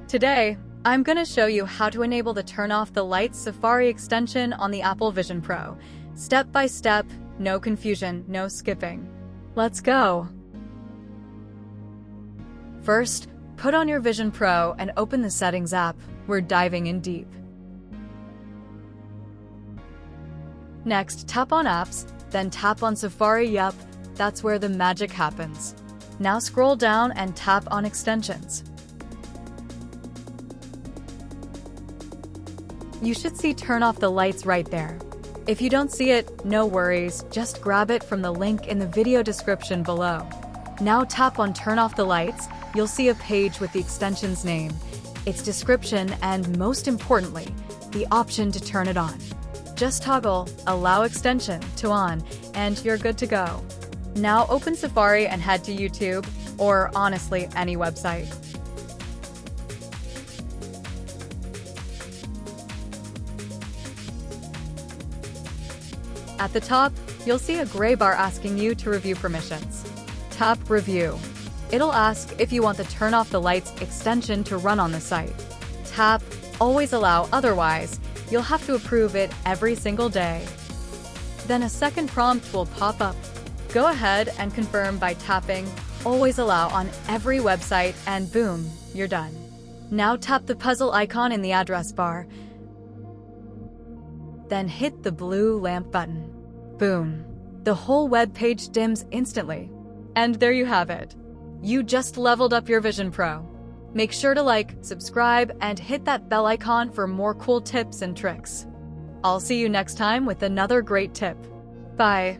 Today, I'm going to show you how to enable the Turn Off the Lights Safari extension on the Apple Vision Pro. Step by step, no confusion, no skipping. Let's go! First, put on your Vision Pro and open the Settings app. We're diving in deep. Next, tap on Apps, then tap on Safari. Yup, that's where the magic happens. Now scroll down and tap on Extensions. You should see Turn Off the Lights right there. If you don't see it, no worries, just grab it from the link in the video description below. Now tap on Turn Off the Lights. You'll see a page with the extension's name, its description, and most importantly, the option to turn it on. Just toggle Allow Extension to On, and you're good to go. Now open Safari and head to YouTube, or honestly, any website. At the top, you'll see a gray bar asking you to review permissions. Tap Review. It'll ask if you want the Turn Off the Lights extension to run on the site. Tap Always Allow, otherwise, you'll have to approve it every single day. Then a second prompt will pop up. Go ahead and confirm by tapping Always Allow on every website, and boom, you're done. Now tap the puzzle icon in the address bar. Then hit the blue lamp button. Boom. The whole web page dims instantly. And there you have it. You just leveled up your Vision Pro. Make sure to like, subscribe, and hit that bell icon for more cool tips and tricks. I'll see you next time with another great tip. Bye.